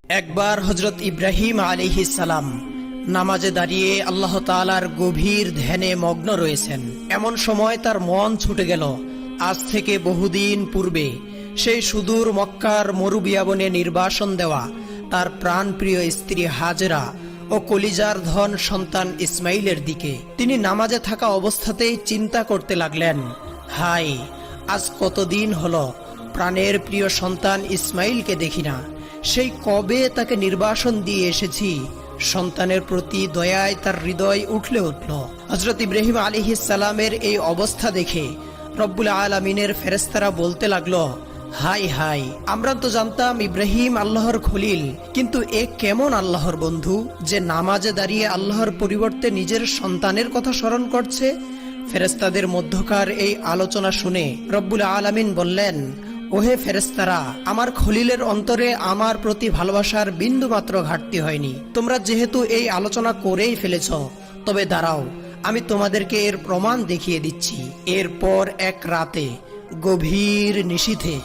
একবার হযরত ইব্রাহিম আলাইহিস সালাম নামাজে দাঁড়িয়ে আল্লাহ তাআলার গভীর ধ্যানে মগ্ন রয়েছেন। এমন সময় তার মন ছুটে গেল আজ থেকে বহুদিন পূর্বে সেই সুদূর মক্কার মরুবিয়াবনে নির্বাসন দেওয়া তার প্রাণপ্রিয় স্ত্রী হাজেরা ও কলিজার ধন সন্তান ইসমাইলের দিকে। তিনি নামাজে থাকা অবস্থাতেই চিন্তা করতে লাগলেন, হায়, আজ কতদিন হলো প্রাণের প্রিয় সন্তান ইসমাইলকে দেখি না। সেই কবে তাকে নির্বাসন দিয়ে এসেছি। সন্তানের প্রতি দয়ায় তার হৃদয় উঠলে উঠল। হযরত ইব্রাহিম আলাইহিস সালামের এই অবস্থা দেখে রব্বুল আলামিনের ফেরেশতারা বলতে লাগলো, হাই হাই, আমরা তো জানতাম ইব্রাহিম আল্লাহর খলিল, কিন্তু এ কেমন আল্লাহর বন্ধু যে নামাজে দাঁড়িয়ে আল্লাহর পরিবর্তে নিজের সন্তানের কথা স্মরণ করছে। ফেরেশতাদের মধ্যকার এই আলোচনা শুনে রব্বুল আলামিন বললেন, ওহে ফেরেশতারা, আমার খলিলের অন্তরে আমার প্রতি ভালোবাসার বিন্দুমাত্র ঘাটতি হয়নি। তোমরা যেহেতু এই আলোচনা করেই ফেলেছ, তবে দাঁড়াও, আমি তোমাদেরকে এর প্রমাণ দেখিয়ে দিচ্ছি। এরপর এক রাতে গভীর নিশীথে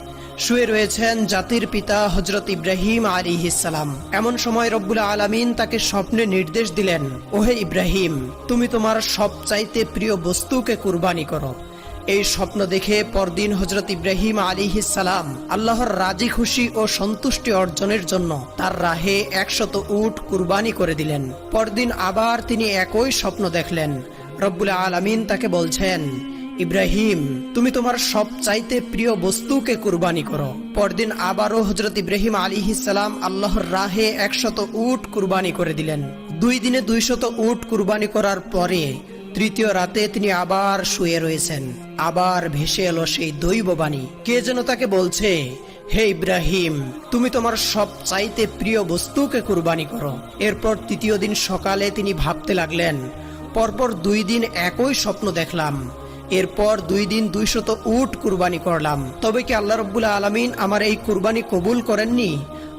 শুয়ে রয়েছেন জাতির পিতা হযরত ইব্রাহিম আলাইহিস সালাম। এমন সময় রব্বুল আলামিন তাকে স্বপ্নে নির্দেশ দিলেন, ওহে ইব্রাহিম, তুমি তোমার সবচাইতে প্রিয় বস্তুকে কুরবানি করো। এই স্বপ্ন দেখে পরদিন হযরত ইব্রাহিম আলাইহিস সালাম আল্লাহর রাজি খুশি ও সন্তুষ্টি অর্জনের জন্য তার রাহে 100 উট কুরবানি করে দিলেন। পরদিন আবার তিনি একই স্বপ্ন দেখলেন। রব্বুল আলামিন তাকে বলছেন, ইব্রাহিম, তুমি তোমার সবচাইতে প্রিয় বস্তুকে কুরবানি করো। পরদিন আবারও হযরত ইব্রাহিম আলাইহিস সালাম আল্লাহর রাহে 100 উট কুরবানি করে দিলেন। 2 দিনে 200 উট কুরবানি করার পরে তৃতীয় রাতে তিনি আবার শুয়ে রয়েছেন। আবার ভেসে এলো সেই দৈববাণী। কে যেন তাকে বলছে, হে ইব্রাহিম, তুমি তোমার সবচাইতে প্রিয় বস্তুকে কুরবানি করো। এরপর তৃতীয় দিন সকালে তিনি ভাবতে লাগলেন, পরপর 2 দিন একই স্বপ্ন দেখলাম, এরপর 2 দিন 200 উট কুরবানি করলাম, তবে কি আল্লাহ রাব্বুল আলামিন আমার এই কুরবানি কবুল করেননি?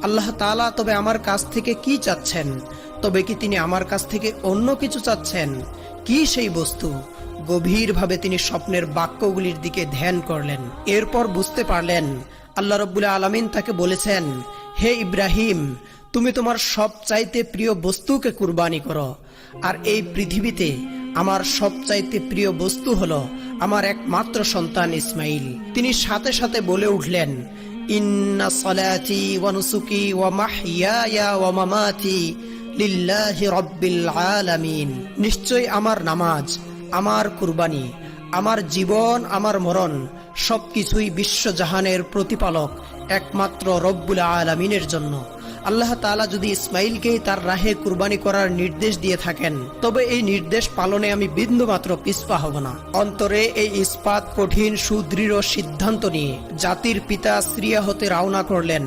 আল্লাহ তাআলা তবে আমার কাছ থেকে কি চাচ্ছেন? তবে কি তিনি আমার কাছ থেকে অন্য কিছু চাচ্ছেন? কি সেই বস্তু? গভীরভাবে তিনি স্বপ্নের বাক্যগুলির দিকে ধ্যান করলেন। এরপর বুঝতে পারলেন আল্লাহ রাব্বুল আলামিন তাকে বলেছেন, হে ইব্রাহিম, তুমি তোমার সবচাইতে প্রিয় বস্তুকে কুরবানি করো। আর এই পৃথিবীতে আমার সবচাইতে প্রিয় বস্তু হলো আমার একমাত্র সন্তান ইসমাইল। তিনি সাথে সাথে বলে উঠলেন, ইন্না সালাতি ওয়া নুসুকি ওয়া মাহইয়ায়া ওয়া মামাতি লিল্লাহি রাব্বিল আলামিন। নিশ্চয় আমার নামাজ, আমার কুরবানি, আমার জীবন, আমার মরণ সবকিছুই বিশ্বজাহানের প্রতিপালক একমাত্র রব্বুল আলামিনের জন্য। আল্লাহ তাআলা যদি ইসমাইলকেই তার রাহে কুরবানি করার নির্দেশ দিয়ে থাকেন, তবে এই নির্দেশ পালনে আমি বিন্দুমাত্র পিছপা হব না। অন্তরে এই ইস্পাত কঠিন সুদৃঢ় সিদ্ধান্ত নিয়ে জাতির পিতা সিরিয়া হতে রওনা করলেন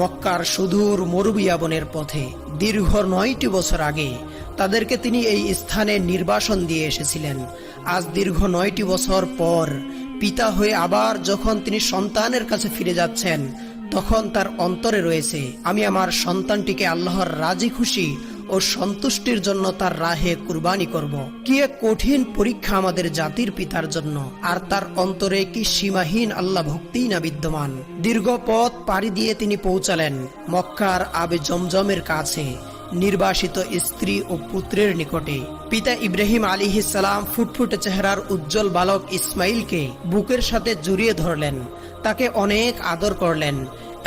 মক্কার সুদূর মরুবিয়াবনের পথে। দীর্ঘ 9টি বছর আগে তাদেরকে তিনি এই স্থানে নির্বাসন দিয়ে এসেছিলেন। আজ দীর্ঘ 9টি বছর পর পিতা হয়ে আবার যখন তিনি সন্তানের কাছে ফিরে যাচ্ছেন, তখন তার অন্তরে রয়েছে, আমি আমার সন্তানটিকে আল্লাহর রাজি খুশি ও সন্তুষ্টির জন্য তার রাহে কুরবানি করব। কি এক কঠিন পরীক্ষা আমাদের জাতির পিতার জন্য। আর তার অন্তরে কি সীমাহীন আল্লাহ ভক্তি না বিদ্যমান। দীর্ঘ পথ পাড়ি দিয়ে তিনি পৌঁছালেন মক্কার আবে জমজমের কাছে, নির্বাসিত স্ত্রী ও পুত্রের নিকটে। পিতা ইব্রাহিম আলাইহিস সালাম ফুটফুটে চেহারার উজ্জ্বল বালক ইসমাইলকে বুকের সাথে জড়িয়ে ধরলেন, তাকে অনেক আদর করলেন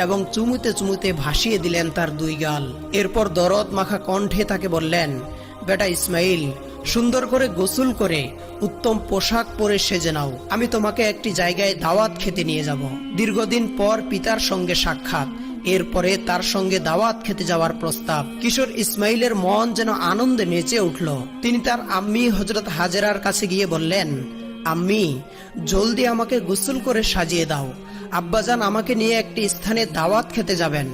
এবং চুমুতে চুমুতে ভাসিয়ে দিলেন তার 2 গাল। এরপর দরদ মাখা কণ্ঠে তাকে বললেন, বেটা ইসমাইল, সুন্দর করে গোসল করে উত্তম পোশাক পরে সেজে নাও, আমি তোমাকে একটি জায়গায় দাওয়াত খেতে নিয়ে যাব। দীর্ঘদিন পর পিতার সঙ্গে সাক্ষাৎ, এরপরে তার সঙ্গে দাওয়াত খেতে যাওয়ার প্রস্তাব। কিশোর ইসমাইলের মন যেন আনন্দে নেচে উঠল। তিনি তার আম্মি হযরত হাজেরার কাছে গিয়ে বললেন, আম্মি, জলদি আমাকে গোসল করে সাজিয়ে দাও। আব্বাজান আমাকে নিয়ে একটি স্থানে দাওয়াত খেতে যাবেন,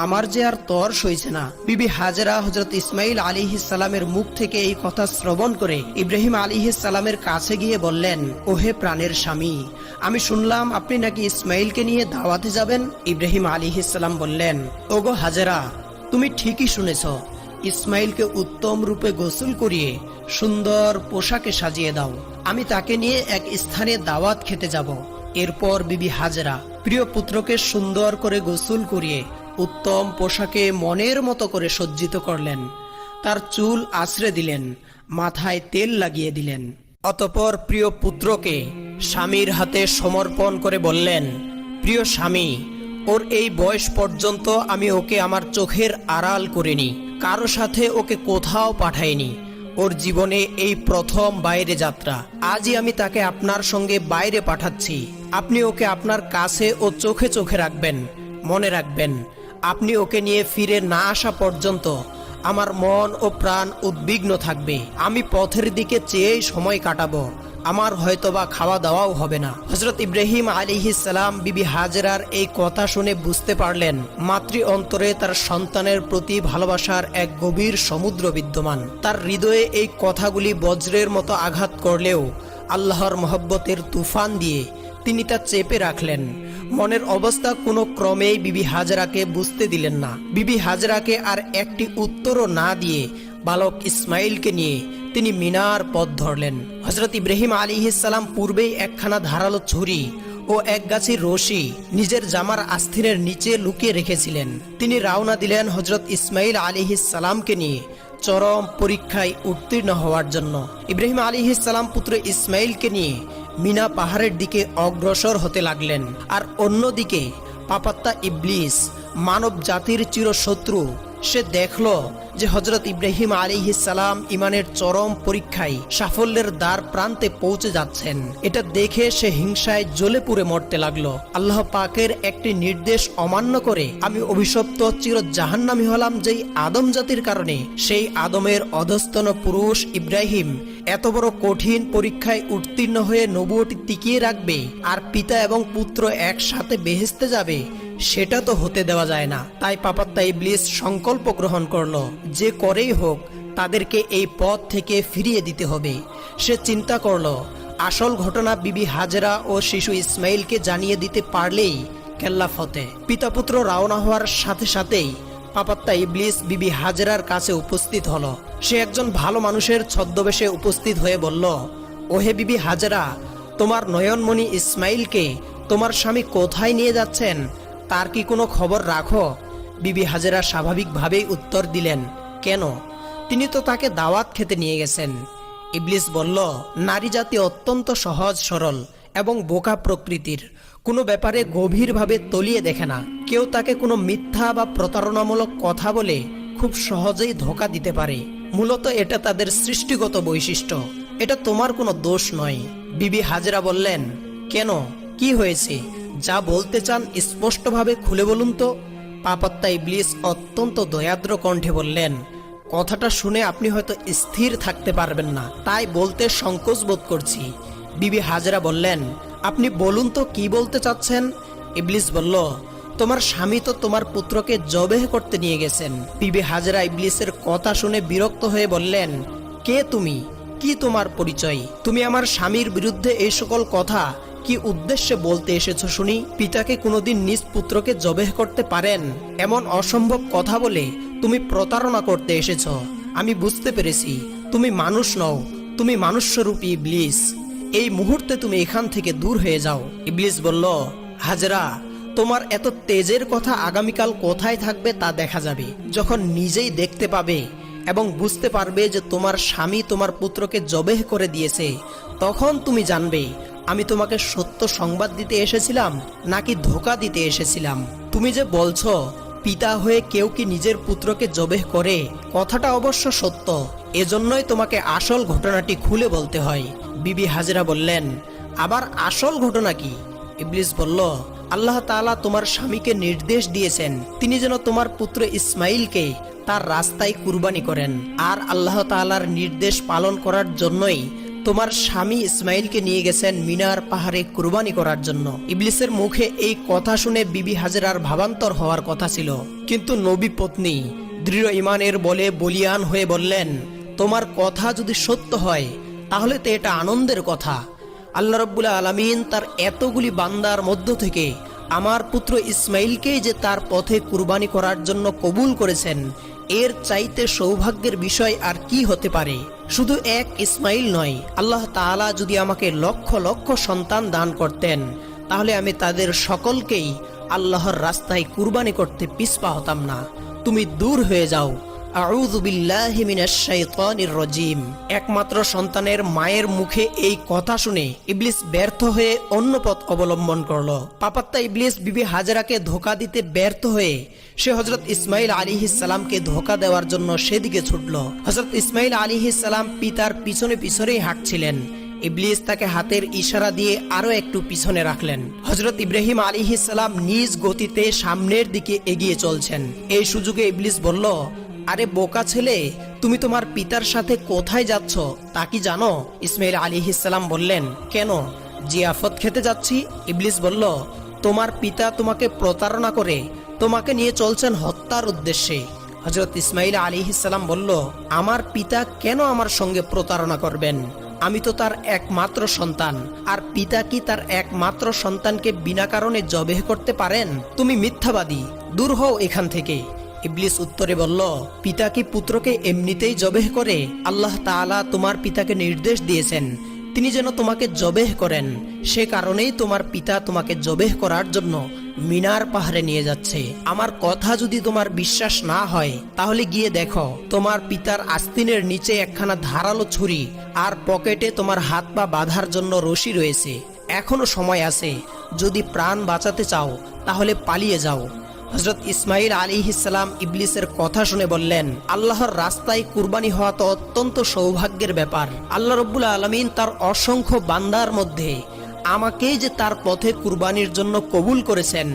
আমার যে আর তর সইছে না। বিবি হাজেরা হযরত ইসমাইল আলাইহিস সালামের মুখ থেকে এই কথা শ্রবণ করে ইব্রাহিম আলাইহিস সালামের কাছে গিয়ে বললেন, ওহে প্রাণের স্বামী, আমি শুনলাম আপনি নাকি ইসমাইলকে নিয়ে দাওয়াতে যাবেন। ইব্রাহিম আলাইহিস সালাম বললেন, ওগো হাজেরা, তুমি ঠিকই শুনেছ। ইসমাইলকে উত্তম রূপে গোসল করিয়ে সুন্দর পোশাকে সাজিয়ে দাও, আমি তাকে নিয়ে এক স্থানে দাওয়াত খেতে যাব। এরপর বিবি হাজেরা প্রিয় পুত্রকে সুন্দর করে গোসল করিয়ে উত্তম পোশাকে মনের মতো করে সজ্জিত করলেন, তার চুল আঁচড়ে দিলেন, মাথায় তেল লাগিয়ে দিলেন। অতঃপর প্রিয় পুত্রকে স্বামীর হাতে সমর্পণ করে বললেন, প্রিয় স্বামী, ওর এই বয়স পর্যন্ত আমি ওকে আমার চোখের আড়াল করিনি, কারো সাথে ওকে কোথাও পাঠাইনি। ওর জীবনে এই প্রথম বাইরে যাত্রা। আজই আমি তাকে আপনার সঙ্গে বাইরে পাঠাচ্ছি। আপনি ওকে আপনার কাছে ও চোখে চোখে রাখবেন। মনে রাখবেন, আপনি ওকে নিয়ে ফিরে না আসা পর্যন্ত আমার মন ও প্রাণ উদ্বিগ্ন থাকবে। আমি পথের দিকে চেয়েই সময় কাটাবো। আমার হয়তোবা খাওয়া দাওয়াও হবে না। হযরত ইব্রাহিম আলাইহিস সালাম বিবি হাজেরার এই কথা শুনে বুঝতে পারলেন মাতৃ অন্তরে তার সন্তানের প্রতি ভালোবাসার এক গভীর সমুদ্র বিদ্যমান। তার হৃদয়ে এই কথাগুলি বজ্রের মতো আঘাত করলেও আল্লাহর মহব্বতের তুফান দিয়ে তিনি তা চেপে রাখলেন। মনের অবস্থা কোনো ক্রমেই বিবি হাজেরাকে বুঝতে দিলেন না। বিবি হাজেরাকে আর একটি উত্তরও না দিয়ে বালক ইসমাইলকে নিয়ে তিনি মিনার পথ ধরলেন। হযরত ইব্রাহিম আলাইহিস সালাম পূর্বেই একখানা ধারালো ছুরি ও এক গাছি রশি নিজের জামার আস্তিনের নিচে লুকিয়ে রেখেছিলেন। তিনি রওনা দিলেন হযরত ইসমাইল আলাইহিস সালামকে নিয়ে চরম পরীক্ষায় উত্তীর্ণ হওয়ার জন্য। ইব্রাহিম আলাইহিস সালাম পুত্র ইসমাইলকে নিয়ে মিনা পাহাড়ের দিকে অগ্রসর হতে লাগলেন। আর অন্যদিকে পাপাত্তা ইবলিস, মানব জাতির চিরশত্রু, সে দেখল যে হযরত ইব্রাহিম আলাইহিস সালাম ইমানের চরম পরীক্ষায় সাফল্যের দ্বার প্রান্তে পৌঁছে যাচ্ছেন। এটা দেখে সে হিংসায় জ্বলে পুড়ে মরতে লাগলো। আল্লাহ পাকের একটি নির্দেশ অমান্য করে আমি অভিশপ্ত চির জাহান্নামী হলাম যেই আদম জাতির কারণে। সেই আদমের অধস্তন পুরুষ ইব্রাহিম এত বড় কঠিন পরীক্ষায় উত্তীর্ণ হয়ে নবুয়তি টিকিয়ে রাখবে আর পিতা এবং পুত্র একসাথে বেহেশতে যাবে, সেটা তো হতে দেওয়া যায় না। তাই পাপাত্তা ইবলিস সংকল্প গ্রহণ করলো, যে করেই হোক তাদেরকে এই পথ থেকে ফিরিয়ে দিতে হবে। সে চিন্তা করলো আসল ঘটনা বিবি হাজেরা ও শিশু ইসমাইলকে জানিয়ে দিতে পারলেই কেল্লা ফতে। পিতা পুত্র রওনা হওয়ার সাথে সাথেই পাপাত্তা ইবলিস বিবি হাজেরার কাছে উপস্থিত হলো। সে একজন ভালো মানুষের ছদ্মবেশে উপস্থিত হয়ে বলল, ওহে বিবি হাজেরা, তোমার নয়নমণি ইসমাইলকে তোমার স্বামী কোথায় নিয়ে যাচ্ছেন, তার কি কোনো খবর রাখো? বিবি হাজেরা স্বাভাবিকভাবেই উত্তর দিলেন, কেন? তিনি তো তাকে দাওয়াত খেতে নিয়ে গেছেন। ইবলিস বলল, নারী জাতি অত্যন্ত সহজ সরল এবং বোকা প্রকৃতির, কোনো ব্যাপারে গভীরভাবে তলিয়ে দেখে না। কেউ তাকে কোনো মিথ্যা বা প্রতারণামূলক কথা বলে খুব সহজেই ধোঁকা দিতে পারে। মূলত এটা তাদের সৃষ্টিগত বৈশিষ্ট্য, এটা তোমার কোনো দোষ নয়। বিবি হাজেরা বললেন, কেন, কি হয়েছে? যা বলতে চান স্পষ্টভাবে খুলে বলুন তো। পাপাত্তা ইবলিস অত্যন্ত দয়াদ্র কণ্ঠে বললেন, কথাটা শুনে আপনি হয়তো স্থির থাকতে পারবেন না, তাই বলতে সংকোচ বোধ করছি। বিবি হাজেরা বললেন, আপনি বলুন তো কি বলতে চাচ্ছেন। ইবলিস বলল, তোমার স্বামী তো তোমার পুত্রকে জবেহ করতে নিয়ে গেছেন। বিবি হাজেরা ইবলিসের কথা শুনে বিরক্ত হয়ে বললেন, কে তুমি? কি তোমার পরিচয়? তুমি আমার স্বামীর বিরুদ্ধে এই সকল কথা কি উদ্দেশ্যে বলতে এসেছো শুনি? পিতাকে কোনোদিন নিজ পুত্রকে জবেহ করতে পারেন? এমন অসম্ভব কথা বলে তুমি প্রতারণা করতে এসেছো। আমি বুঝতে পেরেছি তুমি মানুষ নও, তুমি মানুষ্যরূপী ইবলিস। এই মুহূর্তে তুমি এখান থেকে দূর হয়ে যাও। ইবলিস বলল, হাজেরা, তোমার এত তেজের কথা আগামীকাল কোথায় থাকবে তা দেখা যাবে। যখন নিজেই দেখতে পাবে এবং বুঝতে পারবে যে তোমার স্বামী তোমার পুত্রকে জবেহ করে দিয়েছে, তখন তুমি জানবে আমি তোমাকে সত্য সংবাদ দিতে এসেছিলাম নাকি ধোঁকা দিতে এসেছিলাম। তুমি যে বলছো পিতা হয়ে কেউ কি নিজের পুত্রকে জবেহ করে, কথাটা অবশ্য সত্য, এজন্যই তোমাকে আসল ঘটনাটি খুলে বলতে হয়। বিবি হাজেরা বললেন, আবার আসল ঘটনা কি? ইবলিস বলল, আল্লাহ তাআলা তোমার স্বামীকে নির্দেশ দিয়েছেন তিনি যেন তোমার পুত্র ইসমাইলকে তার রাস্তায় কুরবানি করেন। আর আল্লাহ তাআলার নির্দেশ পালন করার জন্যই তোমার স্বামী ইসমাইলকে নিয়ে গেছেন মিনার পাহাড়ে কুরবানি করার জন্য। ইবলিসের মুখে এই কথা শুনে বিবি হাজেরার ভাবান্তর হওয়ার কথা ছিল, কিন্তু নবী পত্নী দৃঢ় ঈমানের বলে বলিয়ান হয়ে বললেন, তোমার কথা যদি সত্য হয় তাহলে তো এটা আনন্দের কথা। আল্লাহ রাব্বুল আলামিন তার এতগুলি বান্দার মধ্য থেকে আমার পুত্র ইসমাইলকেই যে তার পথে কুরবানি করার জন্য কবুল করেছেন, এর চাইতে সৌভাগ্যের বিষয় আর কি হতে পারে? শুধু এক ইসমাইল নয়, আল্লাহ তাআলা যদি আমাকে লক্ষ লক্ষ সন্তান দান করতেন তাহলে আমি তাদের সকলকেই আল্লাহর রাস্তায় কুরবানি করতে পিছপা হতাম না। তুমি দূর হয়ে যাও। আউযু বিল্লাহি মিনাশ শাইতানির রাজিম। একমাত্র সন্তানের মায়ের মুখে এই কথা শুনে ইবলিস ব্যর্থ হয়ে অন্য পথ অবলম্বন করলো। পাপাত্তা ইবলিস বিবি হাজেরাকে ধোঁকা দিতে ব্যর্থ হয়ে সে হযরত ইসমাইল আলাইহিস সালামকে ধোঁকা দেওয়ার জন্য সেদিকে ছুটল। হযরত ইসমাইল আলাইহিস সালাম পিতার পিছনে পিছনেই হাঁটছিলেন। ইবলিস তাকে হাতের ইশারা দিয়ে আরো একটু পিছনে রাখলেন। হযরত ইব্রাহিম আলাইহিস সালাম নিজ গতিতে সামনের দিকে এগিয়ে চলছেন। এই সুযোগে ইবলিস বলল, আরে বোকা ছেলে, তুমি তোমার পিতার সাথে কোথায় যাচ্ছ তা কি জানো? ইসমাইল আলাইহিস সালাম বললেন, কেন? জিয়াফত খেতে যাচ্ছি। ইবলিস বলল, তোমার পিতা তোমাকে প্রতারণা করে তোমাকে নিয়ে চলছেন হত্যার উদ্দেশ্যে। হযরত ইসমাইল আলাইহিস সালাম বলল, আমার পিতা কেন আমার সঙ্গে প্রতারণা করবেন? আমি তো তার একমাত্র সন্তান, আর পিতা কি তার একমাত্র সন্তানকে বিনা কারণে জবেহ করতে পারেন? তুমি মিথ্যাবাদী, দূর হও এখান থেকে। ইবলিস উত্তরে বলল, পিতা কি পুত্রকে এমনিতেই জবেহ করে? আল্লাহ তাআলা তোমার পিতাকে নির্দেশ দিয়েছেন তিনি যেন তোমাকে জবেহ করেন। সে কারণেই তোমার পিতা তোমাকে জবেহ করার জন্য মিনার পাহাড়ে নিয়ে যাচ্ছে। আমার কথা যদি তোমার বিশ্বাস না হয় তাহলে গিয়ে দেখো, তোমার পিতার আস্তিনের নিচে একখানা ধারালো ছুরি আর পকেটে তোমার হাত পা বাঁধার জন্য রশি রয়েছে। এখনো সময় আছে, যদি প্রাণ বাঁচাতে চাও তাহলে পালিয়ে যাও। হযরত ইসমাইল আলাইহিস সালাম ইবলিসের কথা শুনে বললেন, আল্লাহর রাস্তায় কুরবানি হওয়া তো অত্যন্ত সৌভাগ্যের ব্যাপার। আল্লাহ রাব্বুল আলামিন তার অসংখ্য বান্দার মধ্যে আমাকেই যে তার পথে কুরবানির জন্য কবুল করেছেন,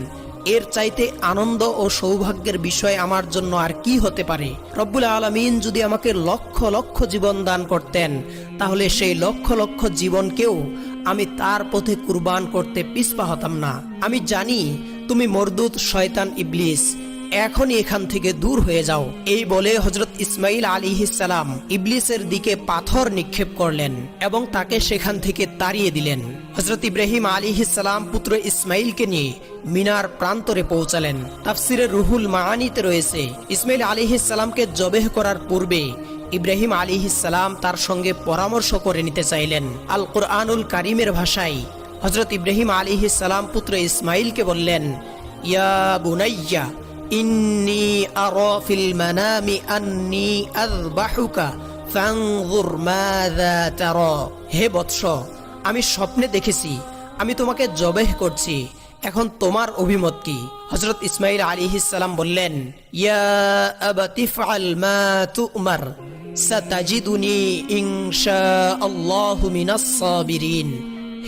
এর চাইতে আনন্দ ও সৌভাগ্যের বিষয় আমার জন্য আর কি হতে পারে? রব্বুল আলামিন যদি আমাকে লক্ষ লক্ষ জীবন দান করতেন তাহলে সেই লক্ষ লক্ষ জীবনকেও আমি তার পথে কুরবান করতে পিছপা হতাম না। আমি জানি তুমি মরদুদ শয়তান ইবলিস, এখনই এখান থেকে দূর হয়ে যাও। এই বলে হযরত ইসমাইল আলাইহিস সালাম ইবলিসের দিকে পাথর নিক্ষেপ করলেন এবং তাকে সেখান থেকে তাড়িয়ে দিলেন। হযরত ইব্রাহিম আলাইহিস সালাম পুত্র ইসমাইলকে নিয়ে মিনার প্রান্তরে পৌঁছালেন। তাফসিরে রুহুল মাআনিতে রয়েছে, ইসমাইল আলাইহিস সালামকে জবেহ করার পূর্বে ইব্রাহিম আলাইহিস সালাম তার সঙ্গে পরামর্শ করে নিতে চাইলেন। আল কুরআনুল কারীমের ভাষায় হযরত ইব্রাহিম আলাইহিস সালাম পুত্র ইসমাইলকে বললেন, ইয়া বুনাইয়া ইন্নী আরা ফিল মানামি আন্নী আযবাহুকা ফানজুর মাযা তারা। হে বৎস, আমি স্বপ্নে দেখেছি আমি তোমাকে জবেহ করছি, এখন তোমার অভিমত কি? হযরত ইসমাইল আলাইহিস সালাম বললেন, ইয়া আবাতি ফাআল মা তু'মার সাতাজিদুনি ইনশাআল্লাহু মিনাস সাবিরিন।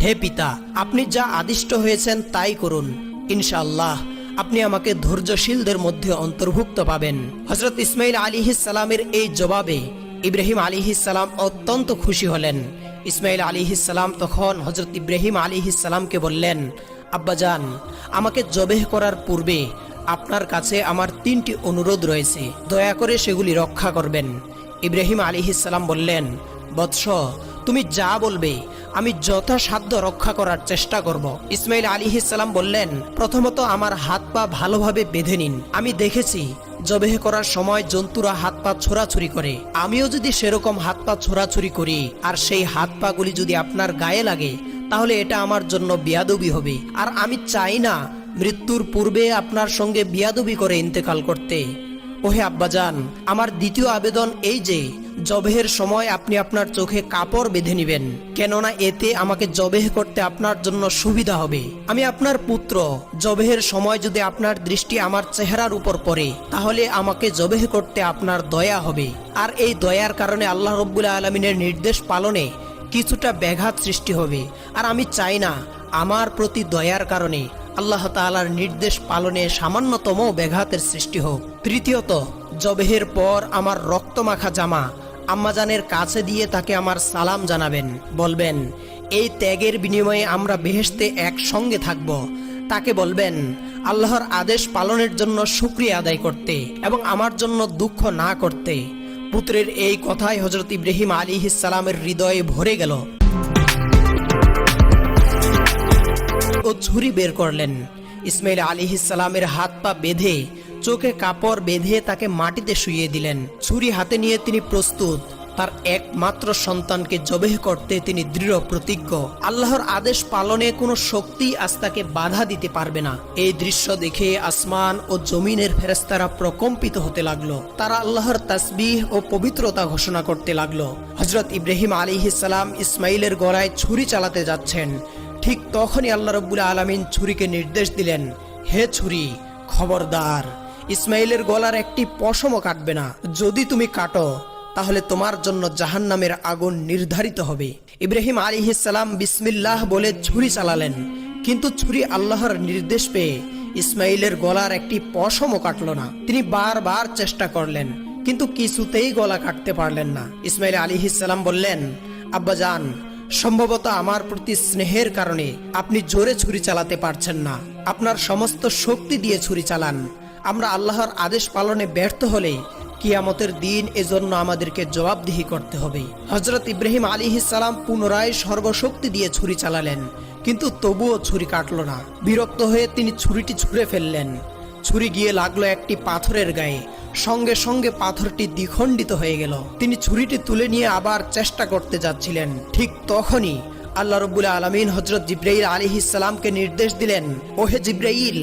হে পিতা, আপনি যা আদিষ্ট হয়েছেন তাই করুন, ইনশাআল্লাহ আপনি আমাকে ধৈর্যশীলদের মধ্যে অন্তর্ভুক্ত পাবেন। হযরত ইসমাইল আলাইহিস সালামের এই জবাবে ইব্রাহিম আলাইহিস সালাম অত্যন্ত খুশি হলেন। ইসমাইল আলাইহিস সালাম তখন হযরত ইব্রাহিম আলাইহিস সালামকে বললেন, আব্বাজান, আমাকে জবেহ করার পূর্বে আপনার কাছে আমার 3টি অনুরোধ রয়েছে, দয়া করে সেগুলি রক্ষা করবেন। ইব্রাহিম আলাইহিস সালাম বললেন, বৎস, তুমি যা বলবে আমি যথাসাধ্য রক্ষা করার চেষ্টা করব। ইসমাইল আলাইহিস সালাম বললেন, প্রথমত আমার হাত পা ভালোভাবে বেঁধে নিন। আমি দেখেছি জবেহ করার সময় জন্তুরা হাত পা ছোড়াছুরি করে, আমিও যদি সেরকম হাত পা ছোড়াছুরি করি আর সেই হাত পা গুলি যদি আপনার গায়ে লাগে তাহলে এটা আমার জন্য বিয়াদবি হবে, আর আমি চাই না মৃত্যুর পূর্বে আপনার সঙ্গে বিয়াদবি করে ইন্তেকাল করতে। ওহে আব্বাজান, আমার দ্বিতীয় আবেদন এই যে জবেহের সময় আপনি আপনার চোখে কাপড় বেঁধে নেবেন, কেননা এতে আমাকে জবেহ করতে আপনার জন্য সুবিধা হবে। আমি আপনার পুত্র, জবেহের সময় যদি আপনার দৃষ্টি আমার চেহারার উপর পড়ে তাহলে আমাকে জবেহ করতে আপনার দয়া হবে, আর এই দয়ার কারণে আল্লাহ রাব্বুল আলামিনের নির্দেশ পালনে কিছুটা ব্যাঘাত সৃষ্টি হবে, আর আমি চাই না আমার প্রতি দয়ার কারণে আল্লাহ তাআলার নির্দেশ পালনে সামান্যতম ব্যাঘাতের সৃষ্টি হোক। তৃতীয়ত, জবেহের পর আমার রক্তমাখা জামা আম্মাজানের কাছে দিয়ে তাকে আমার সালাম জানাবেন, বলবেন এই ত্যাগের বিনিময়ে আমরা বেহেশতে একসঙ্গে থাকব। তাকে বলবেন আল্লাহর আদেশ পালনের জন্য শুকরিয়া আদায় করতে এবং আমার জন্য দুঃখ না করতে। পুত্রের এই কথায় হযরত ইব্রাহিম আলাইহিস সালামের হৃদয়ে ভরে গেল। ও ছুরি বের করলেন। ইসমাইল আলাইহিস সালামের হাত পা বেঁধে চোখে কাপড় বেঁধে তাকে মাটিতে শুইয়ে দিলেন। ছুরি হাতে নিয়ে তিনি প্রস্তুত তার একমাত্র সন্তানকে জবেহ করতে তিনি দৃঢ় প্রতিজ্ঞ। আল্লাহর আদেশ পালনে কোনো শক্তি আজ তাকে বাধা দিতে পারবে না। এই দৃশ্য দেখে আসমান ও জমিনের ফেরেশতারা প্রকম্পিত হতে লাগলো। তারা আল্লাহর তাসবিহ ও পবিত্রতা ঘোষণা করতে লাগলো। হযরত ইব্রাহিম আলাইহিস সালাম ইসমাইলের গলায় ছুরি চালাতে যাচ্ছেন। ঠিক তখনই আল্লাহ রাব্বুল আলামিন ছুরিকে নির্দেশ দিলেন, হে ছুরি, খবরদার, ইসমাইলের গলার একটি পশমও কাটবে না। যদি তুমি কাটো তাহলে তোমার জন্য জাহান্নামের আগুন নির্ধারিত হবে। ইব্রাহিম আলাইহিস সালাম বিসমিল্লাহ বলে ছুরি চালালেন, কিন্তু ছুরি আল্লাহর নির্দেশ পেয়ে ইসমাইলের গলার একটি পশমও কাটল না। তিনি বারবার চেষ্টা করলেন, কিন্তু কিছুতেই গলা কাটতে পারলেন না। ইসমাইল আলাইহিস সালাম বললেন, আব্বাজান, সম্ভবত আমার প্রতি স্নেহের কারণে আপনি জোরে ছুরি চালাতে পারছেন না। আপনার সমস্ত শক্তি দিয়ে ছুরি চালান। আমরা আল্লাহর আদেশ পালনে ব্যর্থ হলে কিয়ামতের দিন এজন্য আমাদেরকে জবাবদিহি করতে হবে। হযরত ইব্রাহিম আলাইহিস সালাম পুনরায় সর্বশক্তি দিয়ে ছুরি চালালেন, কিন্তু তবুও ছুরি কাটল না। বিরক্ত হয়ে তিনি ছুরিটি ছুঁড়ে ফেললেন। ছুরি গিয়ে লাগলো একটি পাথরের গায়ে। সঙ্গে সঙ্গে পাথরটি দ্বিখণ্ডিত হয়ে গেল। তিনি ছুরিটি তুলে নিয়ে আবার চেষ্টা করতে যাচ্ছিলেন। ঠিক তখনই আল্লাহ রাব্বুল আলামিন হযরত জিবরাইল আলাইহিস সালামকে নির্দেশ দিলেন, ওহে জিবরাইল,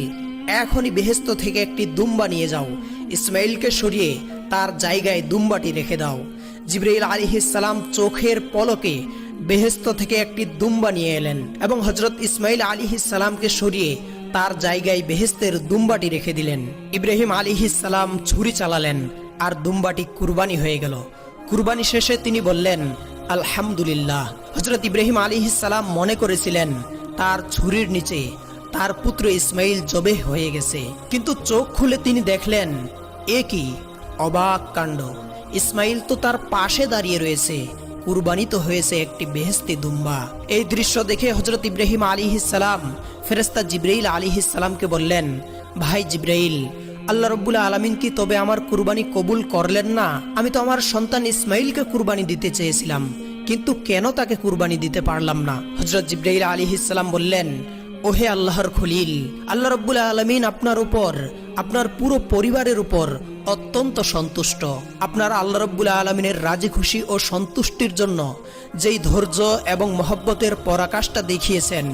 এখনই বেহেশত থেকে একটি দুম্বা নিয়ে যাও। ইসমাইলকে সরিয়ে তার জায়গায় দুম্বাটি রেখে দাও। জিবরাইল আলাইহিস সালাম চোখের পলকে বেহেশত থেকে একটি দুম্বা নিয়ে এলেন এবং হযরত ইসমাইল আলাইহিস সালামকে সরিয়ে তার জায়গায় বেহেশতের দুম্বাটি রেখে দিলেন। ইব্রাহিম আলাইহিস সালাম ছুরি চালালেন আর দুম্বাটি কুরবানি হয়ে গেল। কুরবানি শেষে তিনি বললেন, আলহামদুলিল্লাহ। হযরত ইব্রাহিম আলাইহিস সালাম মনে করেছিলেন তার ছুরির নিচে তার পুত্র ইসমাইল জবেহ হয়ে গেছে, কিন্তু চোখ খুলে তিনি দেখলেন, এ কি অবাক কাণ্ড! ইসমাইল তো তার পাশে দাঁড়িয়ে রয়েছে, কুরবানি তো হয়েছে একটি বেহেশতি দুম্বা। এই দৃশ্য দেখে হযরত ইব্রাহিম আলাইহিস সালাম ফেরেশতা জিবরাইল আলাইহিস সালামকে বললেন, ভাই জিবরাইল, আল্লাহ রাব্বুল আলামিন কি তবে আমার কুরবানি কবুল করলেন না? আমি তো আমার সন্তান ইসমাইলকে কুরবানি দিতে চেয়েছিলাম, কিন্তু কেন তাকে কুরবানি দিতে পারলাম না? হযরত জিবরাইল আলাইহিস সালাম বললেন, ওহে আল্লাহর খলিল, আল্লাহ রাব্বুল আলামিন আপনার উপর, আপনার পুরো পরিবারের উপর অত্যন্ত সন্তুষ্ট। আপনারা আল্লাহ রাব্বুল আলামিনের রাজি খুশি ও সন্তুষ্টির জন্য যেই ধৈর্য এবং মহব্বতের পরাকাষ্ঠা দেখিয়েছেন,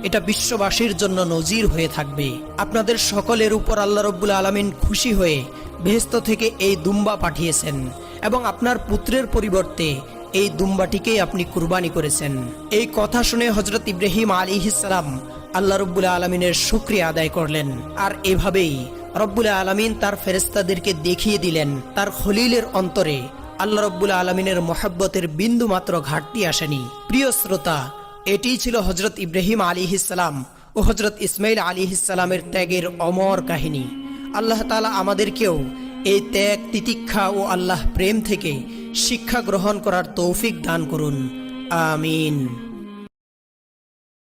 এটা বিশ্ববাসীর জন্য নজির হয়ে থাকবে। আপনাদের সকলের উপর আল্লাহ রাব্বুল আলামিন খুশি হয়ে বেহেশত থেকে এই দুম্বা পাঠিয়েছেন এবং আপনার পুত্রের পরিবর্তে এই দুম্বাটিকেই আপনি কুরবানি করেছেন। এই কথা শুনে হযরত ইব্রাহিম আলাইহিস সালাম আল্লাহ রাব্বুল আলামিনের শুকরিয়া আদায় করলেন। আর এভাবেই রব্বুল আলামিন তার ফেরেশতাদেরকে দেখিয়ে দিলেন তার খলিলের অন্তরে আল্লাহ রাব্বুল আলামিনের মহব্বতের বিন্দু মাত্র ঘাটতি আসেনি। প্রিয় শ্রোতা, এটিই ছিল হযরত ইব্রাহিম আলাইহিস সালাম ও হযরত ইসমাইল আলাইহিস সালামের ত্যাগের অমর কাহিনী। আল্লাহ তাআলা আমাদেরকেও এই ত্যাগ, তিতিক্ষা ও আল্লাহ প্রেম থেকে শিক্ষা গ্রহণ করার তৌফিক দান করুন। আমিন।